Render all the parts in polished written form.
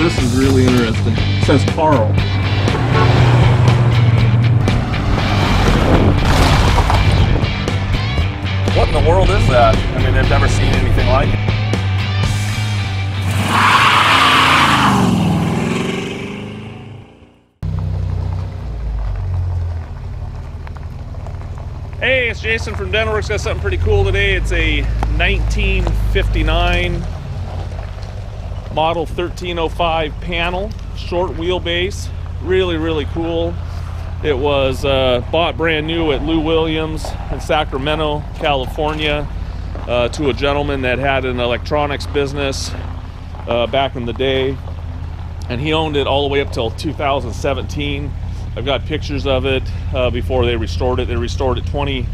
this is really interesting. It says Carl. What in the world is that? I mean, they've never seen anything like it. Hey, it's Jason from Dentalworks. Got something pretty cool today. It's a 1959 model 1305 panel, short wheelbase. Really, really cool. It was bought brand new at Lou Williams in Sacramento, California, to a gentleman that had an electronics business back in the day, and he owned it all the way up till 2017. I've got pictures of it before they restored it. They restored it 20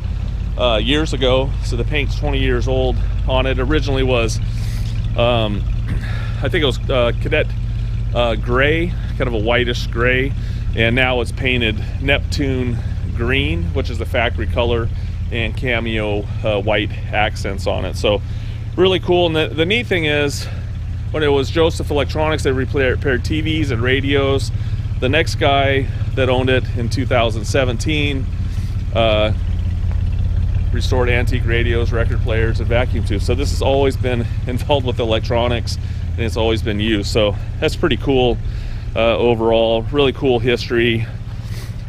years ago, so the paint's 20 years old on it. Originally was, I think it was cadet gray, kind of a whitish gray, and now it's painted Neptune green, which is the factory color, and cameo white accents on it. So really cool. And the neat thing is, when it was Joseph Electronics, they repaired TVs and radios. The next guy that owned it in 2017 restored antique radios, record players, and vacuum tubes. So this has always been involved with electronics, and it's always been used. So that's pretty cool overall. Really cool history.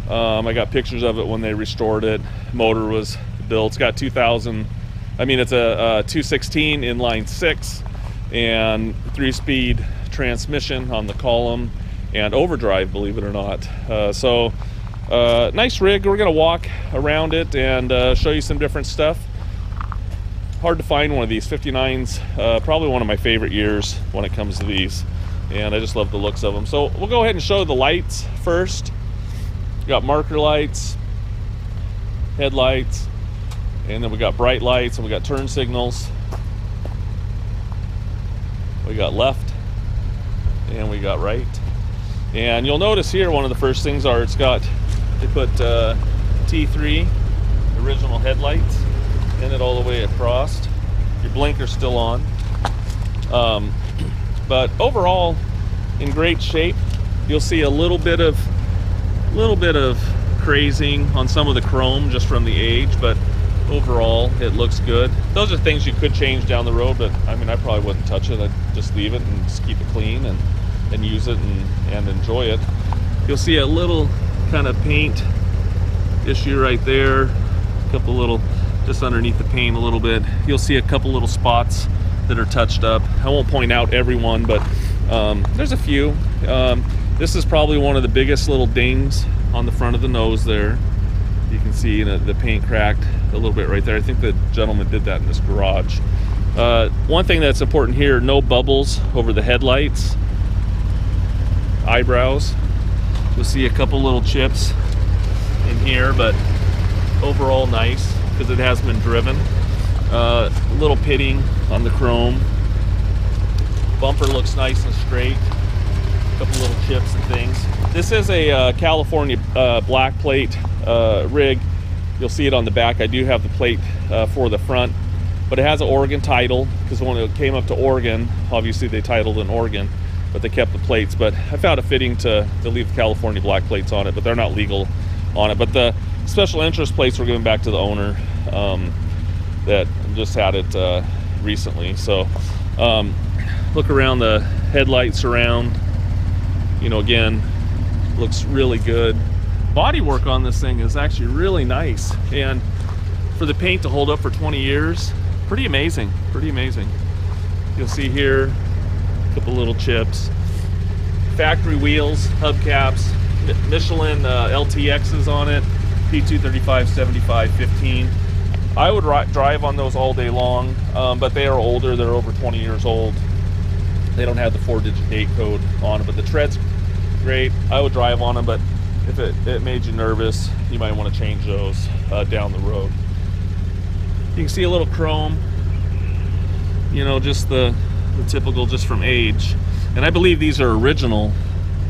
I got pictures of it when they restored it. Motor was built. It's got 2000. I mean, it's a 216 inline 6 and 3-speed transmission on the column. And overdrive, believe it or not. Nice rig. We're gonna walk around it and show you some different stuff. Hard to find one of these. 59's probably one of my favorite years when it comes to these, and I just love the looks of them. So we'll go ahead and show the lights first. We got marker lights, headlights, and then we got bright lights, and we got turn signals. We got left, and we got right. And you'll notice here, one of the first things are they put T3 original headlights in it all the way across. Your blinker's still on, but overall in great shape. You'll see a little bit of crazing on some of the chrome just from the age, but overall it looks good. Those are things you could change down the road, but I mean, I probably wouldn't touch it. I'd just leave it and just keep it clean and use it and enjoy it. You'll see a little kind of paint issue right there, a couple little, just underneath the paint a little bit. You'll see a couple little spots that are touched up. I won't point out every one, but there's a few. This is probably one of the biggest little dings on the front of the nose there. You can see the paint cracked a little bit right there. I think the gentleman did that in this garage. One thing that's important here, no bubbles over the headlights. Eyebrows. You'll see a couple little chips in here, but overall nice because it has been driven. A little pitting on the chrome. Bumper looks nice and straight. A couple little chips and things. This is a California black plate rig. You'll see it on the back. I do have the plate for the front, but it has an Oregon title because when it came up to Oregon, obviously they titled in Oregon, but they kept the plates. But I found it fitting to leave the California black plates on it, but they're not legal on it. But the special interest plates were given back to the owner that just had it recently. So look around the headlight surround. You know, again, looks really good. Body work on this thing is actually really nice, and for the paint to hold up for 20 years, pretty amazing. Pretty amazing. You'll see here couple little chips, factory wheels, hubcaps, Michelin LTXs on it, P235, 75, 15. I would drive on those all day long, but they are older. They're over 20 years old. They don't have the 4-digit date code on it, but the tread's great. I would drive on them, but if it made you nervous, you might want to change those down the road. You can see a little chrome, you know, just the typical, just from age. And I believe these are original,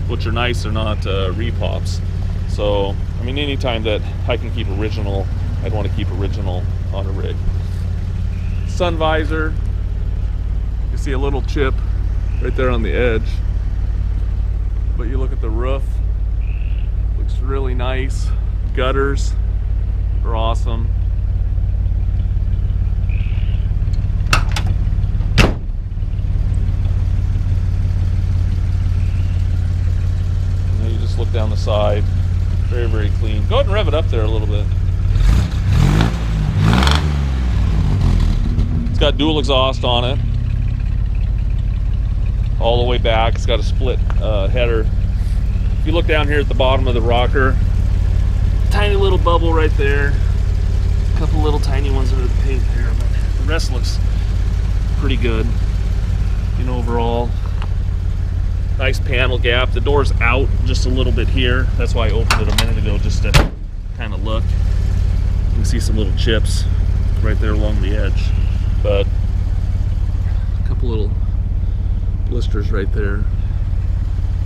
which are nice. They're not repops. So, I mean, anytime that I can keep original, I'd want to keep original on a rig. Sun visor. You see a little chip right there on the edge. But you look at the roof, looks really nice. Gutters are awesome. And then you just look down the side, very, very clean. Go ahead and rev it up there a little bit. It's got dual exhaust on it, all the way back. It's got a split header. If you look down here at the bottom of the rocker, tiny little bubble right there. A couple little tiny ones under the paint there, but the rest looks pretty good. You know, overall, nice panel gap. The door's out just a little bit here. That's why I opened it a minute ago, just to kind of look. You can see some little chips right there along the edge. But a couple little blisters right there.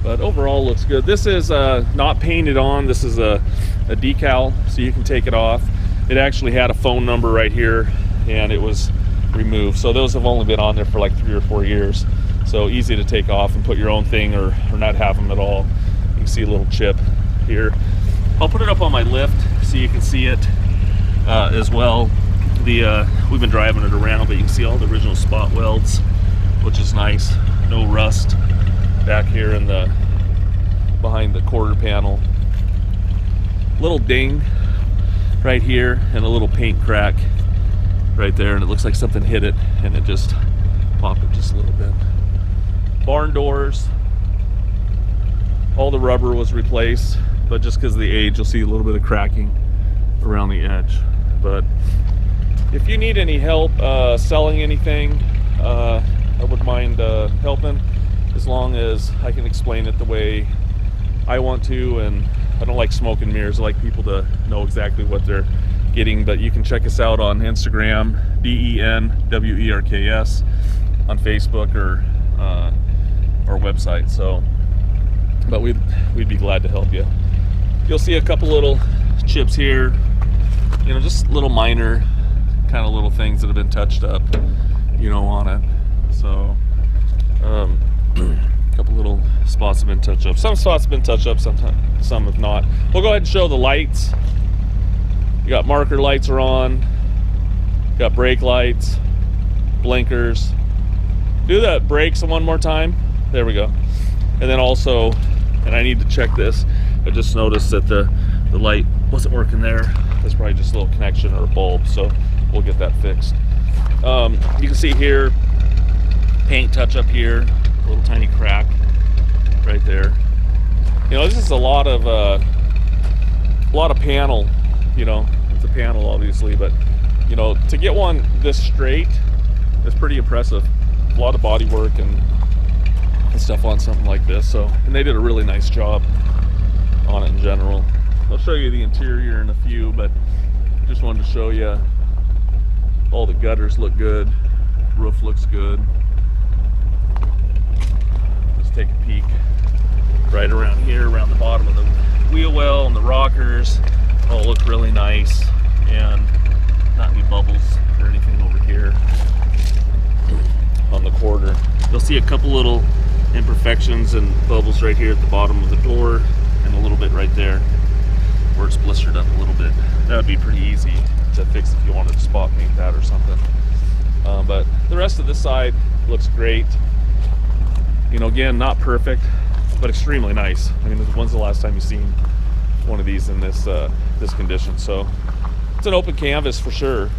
But overall looks good. This is not painted on. This is a decal, so you can take it off. It actually had a phone number right here, and it was removed. So those have only been on there for like 3 or 4 years. So easy to take off and put your own thing, or not have them at all. You can see a little chip here. I'll put it up on my lift so you can see it as well. We've been driving it around, but you can see all the original spot welds, which is nice. No rust back here in the behind the quarter panel. Little ding right here, and a little paint crack right there, and it looks like something hit it and it just popped it just a little bit. Barn doors, all the rubber was replaced, but just because of the age, you'll see a little bit of cracking around the edge. But if you need any help selling anything, I would mind helping, as long as I can explain it the way I want to. And I don't like smoke and mirrors. I like people to know exactly what they're getting. But you can check us out on Instagram, DENWERKS, on Facebook, or our website. So, but we'd be glad to help you. You'll see a couple little chips here, you know, just little minor kind of little things that have been touched up, you know, on it. So a couple little spots have been touched up. Some spots have been touched up, sometimes some have not. We'll go ahead and show the lights. You got marker lights are on, got brake lights, blinkers. Do the brakes one more time. There we go. And then also, and I need to check this, I just noticed that the light wasn't working there. There's probably just a little connection or a bulb, so we'll get that fixed. You can see here, paint touch up here, a little tiny crack right there. You know, this is a lot of panel. You know, it's a panel obviously, but you know, to get one this straight is pretty impressive. A lot of body work and stuff on something like this. So, and they did a really nice job on it in general. I'll show you the interior in a few, but just wanted to show you all the gutters look good, roof looks good. Let's take a peek right around here, around the bottom of the wheel well and the rockers. All look really nice, and not any bubbles or anything over here on the quarter. You'll see a couple little imperfections and bubbles right here at the bottom of the door, and a little bit right there where it's blistered up a little bit. That would be pretty easy to fix if you wanted to spot paint that or something. But the rest of this side looks great. You know, again, not perfect, but extremely nice. I mean, when's the last time you've seen one of these in this this condition? So it's an open canvas for sure.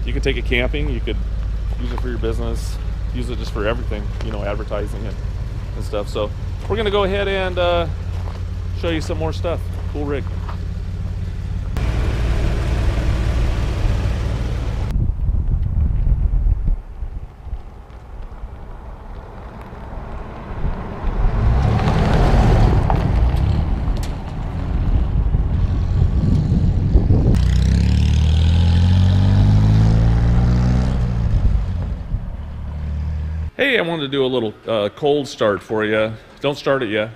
You could take it camping, you could use it for your business, use it just for everything, you know, advertising it and stuff. So we're gonna go ahead and show you some more stuff. Cool rig. Hey, I wanted to do a little cold start for you. Don't start it yet.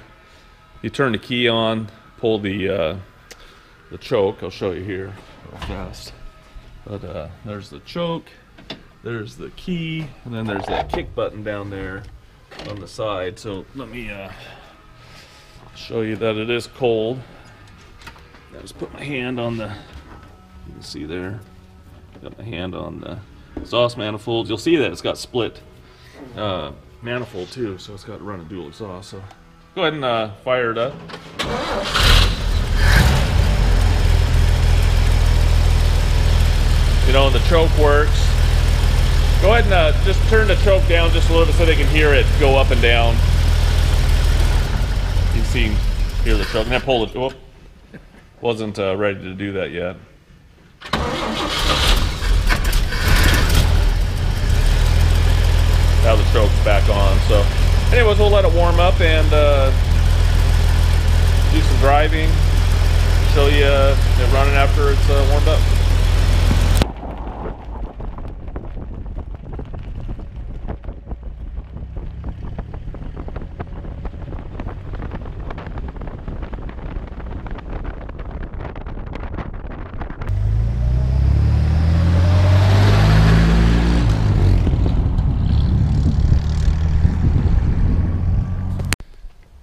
You turn the key on, pull the choke. I'll show you here real fast. But there's the choke, there's the key, and then there's that kick button down there on the side. So let me Show you that it is cold. I just put my hand on the, you can see there, got my hand on the exhaust manifolds. You'll see that it's got split manifold too, so it's got to run a dual exhaust. So go ahead and fire it up. You know, the choke works. Go ahead and just turn the choke down just a little bit so they can hear it go up and down. You can hear the choke. And I pulled it. Whoop. Wasn't ready to do that yet. Now the choke's back on. So, anyways, we'll let it warm up and do some driving. Show you it running after it's warmed up.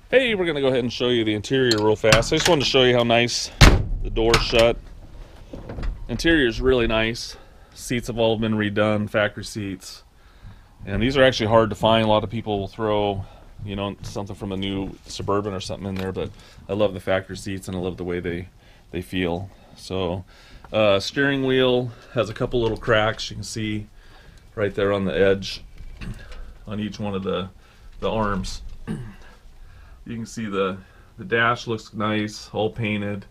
Hey, we're going to go ahead and show you the interior real fast. I just wanted to show you how nice the door's shut. Interior is really nice. Seats have all been redone, factory seats. And these are actually hard to find. A lot of people will throw, you know, something from a new Suburban or something in there, but I love the factory seats and I love the way they feel. So, steering wheel has a couple little cracks. You can see right there on the edge on each one of the arms. You can see the dash looks nice, all painted,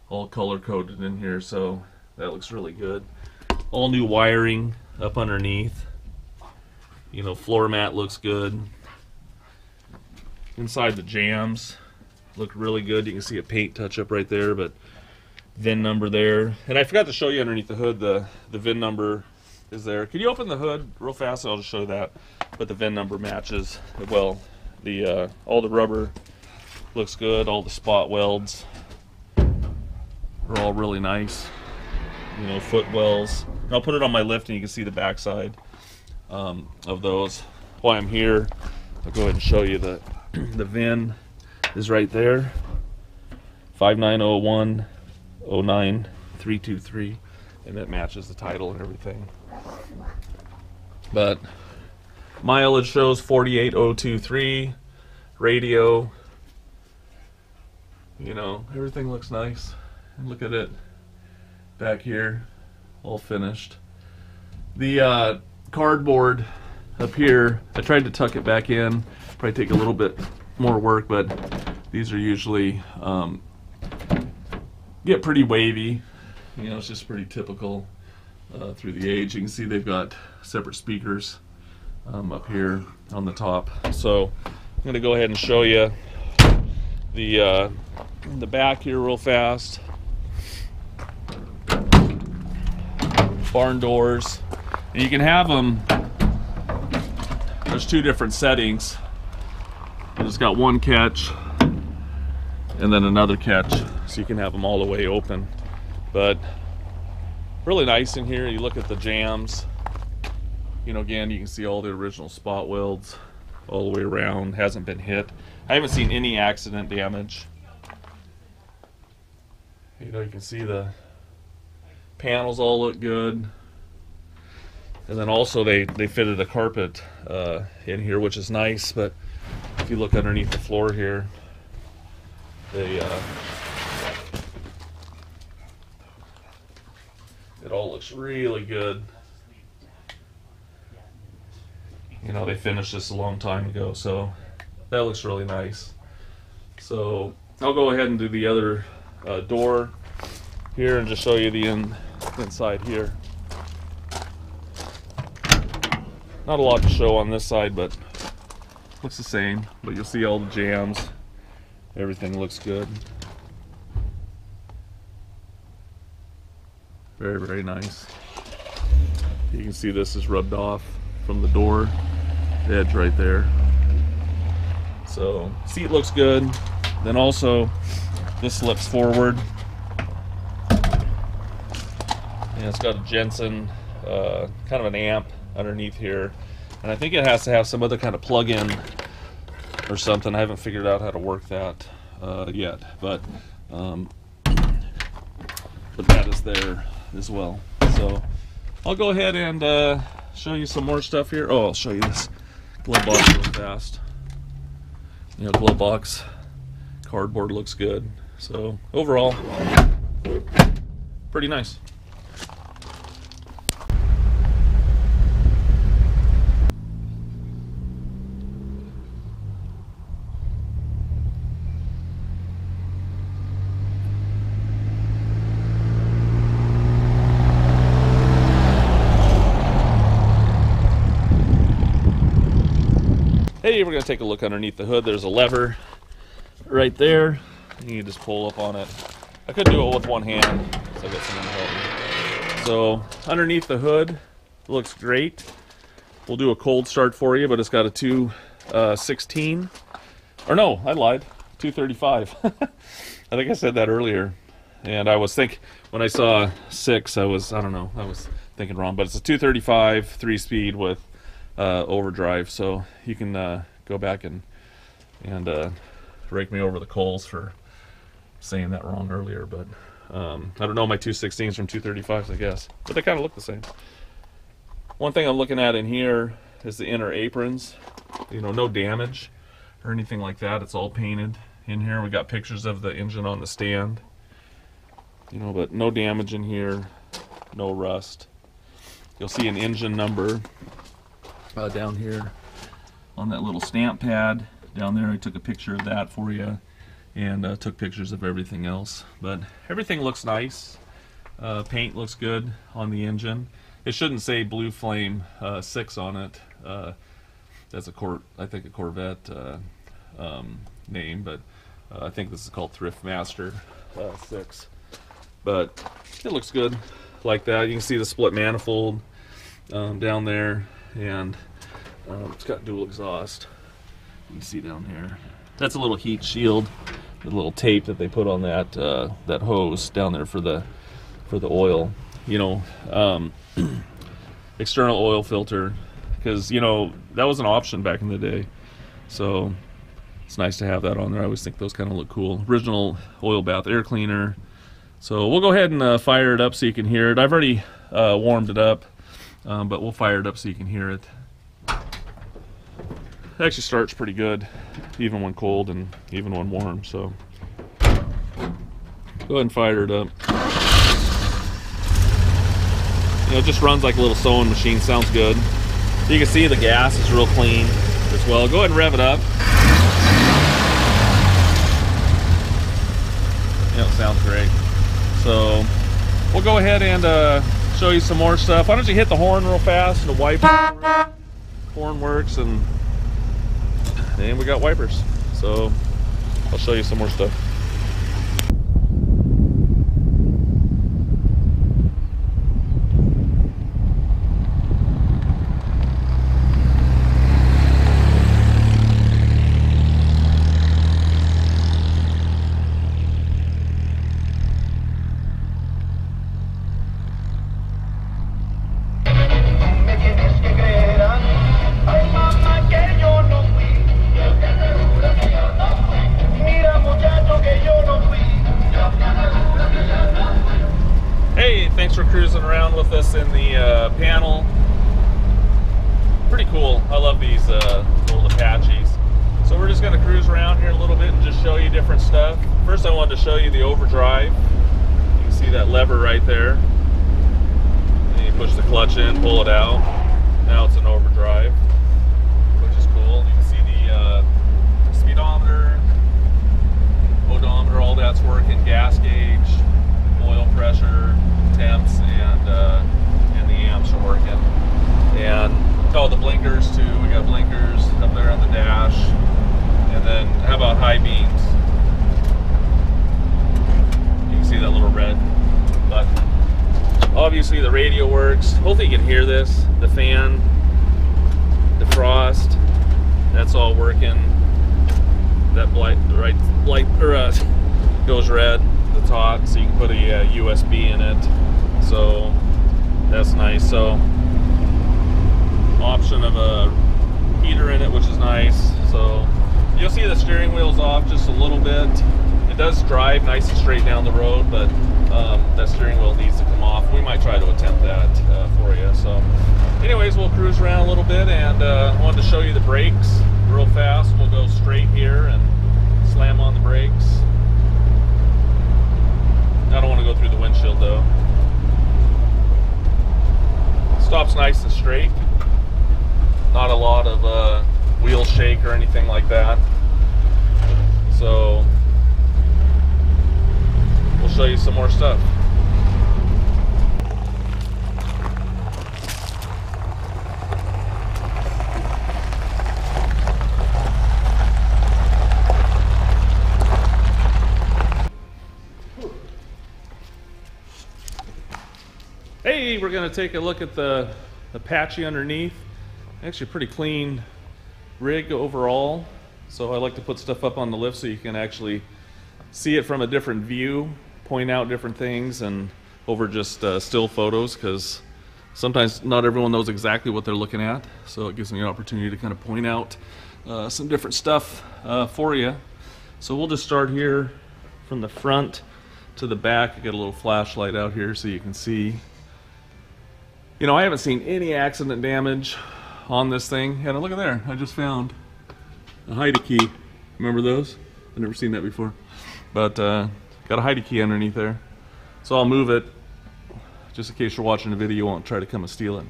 all color coded in here, so that looks really good. All new wiring up underneath. You know, floor mat looks good. Inside the jams look really good. You can see a paint touch up right there, but VIN number there. And I forgot to show you underneath the hood, the VIN number is there. Can you open the hood real fast? I'll just show you that. But the VIN number matches well. All the rubber looks good. All the spot welds are all really nice. You know, foot wells. And I'll put it on my lift and you can see the backside of those. While I'm here, I'll go ahead and show you the VIN is right there. 590109323, and that matches the title and everything. But mileage shows 48,023. Radio, you know, everything looks nice. And look at it back here, all finished. The cardboard up here, I tried to tuck it back in. Probably take a little bit more work, but these are usually get pretty wavy. You know, it's just pretty typical through the age. You can see they've got separate speakers up here on the top. So I'm going to go ahead and show you the back here real fast. Barn doors. And you can have them, there's two different settings. It's got one catch and then another catch, so you can have them all the way open. But really nice in here. You look at the jams. You know, again, you can see all the original spot welds all the way around. Hasn't been hit. I haven't seen any accident damage. You know, you can see the panels all look good. And then also they fitted a carpet in here, which is nice. But if you look underneath the floor here, they it all looks really good. You know, they finished this a long time ago, so that looks really nice. So I'll go ahead and do the other door here and just show you the inside here. Not a lot to show on this side, but looks the same. But you'll see all the jams. Everything looks good. Very, very nice. You can see this is rubbed off from the door edge right there. So seat looks good. Then also this slips forward. And it's got a Jensen kind of an amp underneath here, and I think it has to have some other kind of plug-in or something. I haven't figured out how to work that, yet, but that is there as well. So I'll go ahead and show you some more stuff here. Oh, I'll show you this glove box real fast. You know, glove box cardboard looks good. So overall, pretty nice. Hey, we're going to take a look underneath the hood. There's a lever right there. You can just pull up on it. I could do it with one hand, so I got someone to help me. So underneath the hood, looks great. We'll do a cold start for you, but it's got a 216. Or no, I lied. 235. I think I said that earlier. And I was when I saw 6, I was thinking wrong. But it's a 235 3-speed with overdrive, so you can go back and rake me over the coals for saying that wrong earlier. But I don't know, my 216s from 235s, I guess, but they kind of look the same. One thing I'm looking at in here is the inner aprons. You know, no damage or anything like that. It's all painted in here. We got pictures of the engine on the stand. You know, but no damage in here, no rust. You'll see an engine number down here on that little stamp pad down there. I took a picture of that for you, and took pictures of everything else. But everything looks nice. Paint looks good on the engine. It shouldn't say Blue Flame 6 on it. That's I think a Corvette name, but I think this is called Thrift Master 6. But it looks good like that. You can see the split manifold down there, and it's got dual exhaust. You can see down here. That's a little heat shield, the little tape that they put on that that hose down there for the oil. You know, external oil filter, because you know that was an option back in the day. So it's nice to have that on there. I always think those kind of look cool. Original oil bath air cleaner. So we'll go ahead and fire it up so you can hear it. I've already warmed it up, but we'll fire it up so you can hear it. It actually starts pretty good, even when cold and even when warm. So go ahead and fire it up. You know, it just runs like a little sewing machine. Sounds good. You can see the gas is real clean as well. Go ahead and rev it up. Yeah, it sounds great. So we'll go ahead and show you some more stuff. Why don't you hit the horn real fast? The wiper horn works, and we got wipers. So I'll show you some more stuff. Hey, thanks for cruising around with us in the panel. Pretty cool. I love these little Apaches. So we're just going to cruise around here a little bit and just show you different stuff. First, I wanted to show you the overdrive. You can see that lever right there. And you push the clutch in, pull it out. Now it's an overdrive, which is cool. You can see the speedometer, odometer, all that's working, gas gauge, oil pressure, temps, and the amps are working. And the blinkers too. We got blinkers up there on the dash. And then how about high beams? You can see that little red button. Obviously the radio works. Hopefully you can hear this. The fan, defrost, that's all working. That light goes red. The top, so you can put a USB in it. So that's nice. So option of a heater in it, which is nice. So You'll see the steering wheel's off just a little bit. It does drive nice and straight down the road, but that steering wheel needs to come off. We might try to attempt that for you. So anyways, we'll cruise around a little bit, and I wanted to show you the brakes real fast. We'll go straight here and slam on the brakes. I don't want to go through the windshield though. Stops nice and straight. Not a lot of wheel shake or anything like that. So we'll show you some more stuff. Hey, we're going to take a look at the Apache underneath. Actually pretty clean rig overall. So I like to put stuff up on the lift so you can actually see it from a different view, point out different things, and over just still photos, because sometimes not everyone knows exactly what they're looking at. So it gives me an opportunity to kind of point out some different stuff for you. So we'll just start here from the front to the back. I got a little flashlight out here so you can see. You know, I haven't seen any accident damage on this thing. And look at there, I just found a hidey key. Remember those? I've never seen that before. But got a hidey key underneath there. So I'll move it just in case you're watching the video, you won't try to come and steal it.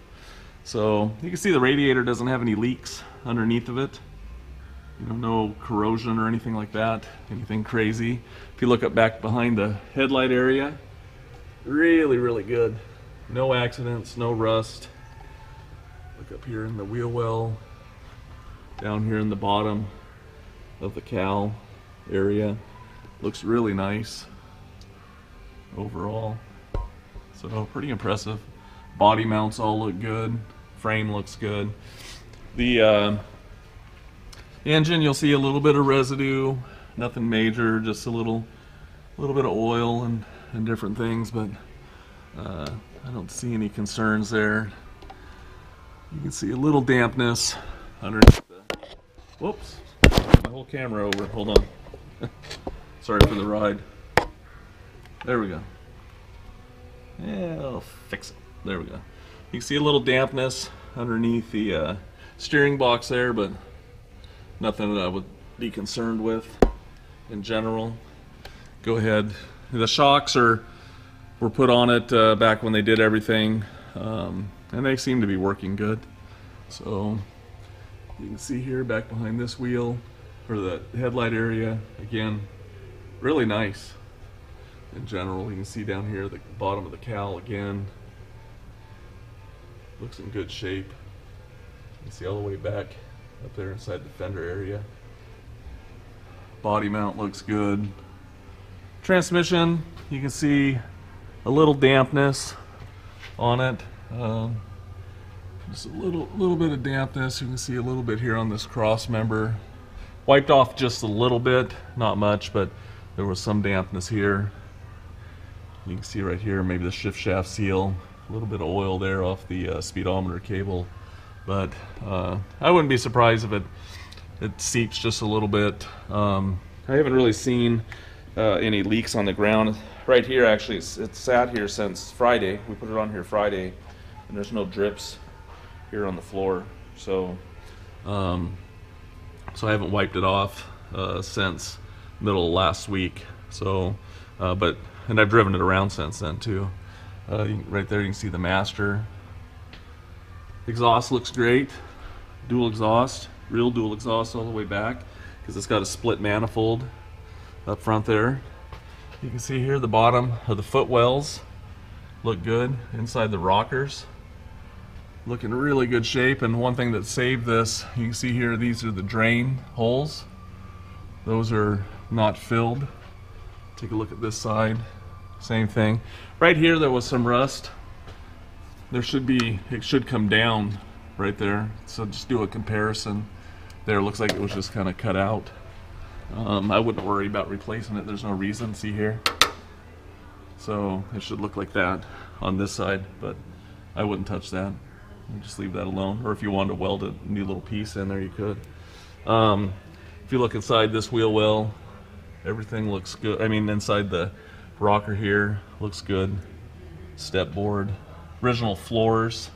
So you can see the radiator doesn't have any leaks underneath of it. You know, no corrosion or anything like that, anything crazy. If you look up back behind the headlight area, really, really good. No accidents, no rust. Look up here in the wheel well, down here in the bottom of the cowl area. Looks really nice overall. So pretty impressive. Body mounts all look good. Frame looks good. The engine, you'll see a little bit of residue. Nothing major, just a little bit of oil and different things, but I don't see any concerns there. You can see a little dampness underneath the... Whoops, my whole camera over. Hold on. Sorry for the ride. There we go. Yeah, I'll fix it. There we go. You can see a little dampness underneath the steering box there, but nothing that I would be concerned with in general. Go ahead. The shocks were put on it back when they did everything, and they seem to be working good. So you can see here back behind this wheel, or the headlight area, again, really nice in general. You can see down here the bottom of the cowl again. Looks in good shape. You can see all the way back up there inside the fender area. Body mount looks good. Transmission, you can see a little dampness on it. Just a little bit of dampness. You can see a little bit here on this cross member. Wiped off just a little bit, not much, but there was some dampness here. You can see right here, maybe the shift shaft seal. A little bit of oil there off the speedometer cable. But I wouldn't be surprised if it seeps just a little bit. I haven't really seen any leaks on the ground. Right here, actually, it's sat here since Friday. We put it on here Friday, and there's no drips here on the floor. So, so I haven't wiped it off since middle of last week. So, and I've driven it around since then too. Right there, you can see the master. Exhaust looks great. Dual exhaust, real dual exhaust all the way back, because it's got a split manifold up front there. You can see here the bottom of the footwells look good. Inside the rockers, look in really good shape. And one thing that saved this, you can see here, these are the drain holes. Those are not filled. Take a look at this side, same thing. Right here there was some rust. It should come down right there. So just do a comparison. There, it looks like it was just kind of cut out. I wouldn't worry about replacing it. There's no reason. See here? So it should look like that on this side, but I wouldn't touch that. I'd just leave that alone. Or if you wanted to weld a new little piece in there, you could. If you look inside this wheel well, everything looks good. I mean, inside the rocker here looks good. Step board, original floors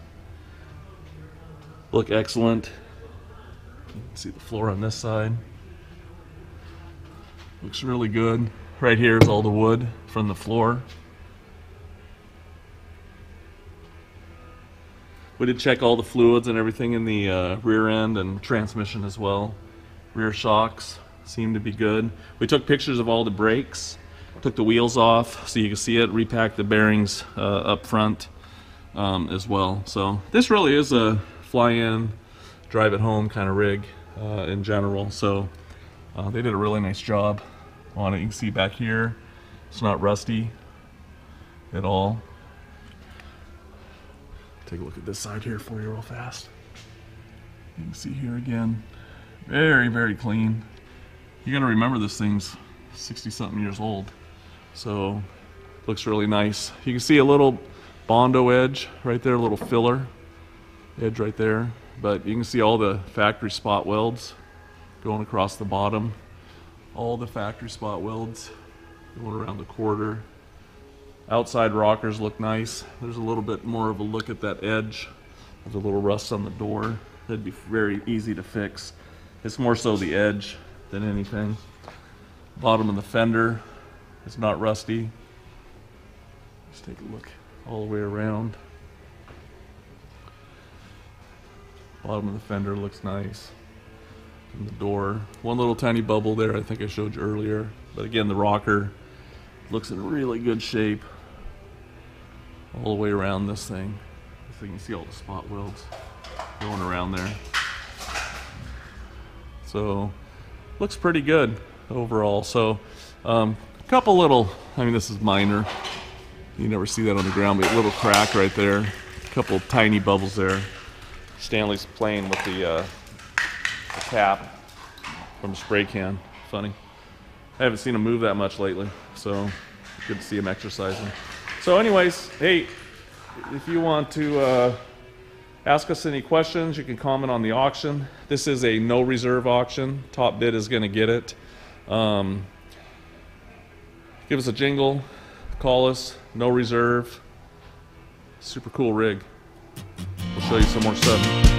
look excellent. You can see the floor on this side. Looks really good. Right here is all the wood from the floor. We did check all the fluids and everything in the rear end and transmission as well. Rear shocks seem to be good. We took pictures of all the brakes, took the wheels off so you can see it, repacked the bearings up front as well. So this really is a fly-in, drive it home kind of rig in general. So they did a really nice job on it. You can see back here, it's not rusty at all. Take a look at this side here for you real fast. You can see here again, very, very clean. You're gonna remember this thing's 60-something years old. So, looks really nice. You can see a little Bondo edge right there, a little filler edge right there. But you can see all the factory spot welds going across the bottom. All the factory spot welds going around the quarter. Outside rockers look nice. There's a little bit more of a look at that edge. There's a little rust on the door. That'd be very easy to fix. It's more so the edge than anything. Bottom of the fender is not rusty. Let's take a look all the way around. Bottom of the fender looks nice. And the door, one little tiny bubble there I think I showed you earlier. But again, the rocker looks in really good shape all the way around this thing. So you can see all the spot welds going around there. So looks pretty good overall. So a couple little, I mean this is minor, you never see that on the ground, but a little crack right there, a couple tiny bubbles there. Stanley's playing with the cap from the spray can. Funny. I haven't seen him move that much lately, so good to see him exercising. So anyways, hey, if you want to ask us any questions, you can comment on the auction. This is a no reserve auction. Top bid is going to get it. Give us a jingle, call us, no reserve. Super cool rig. We'll show you some more stuff.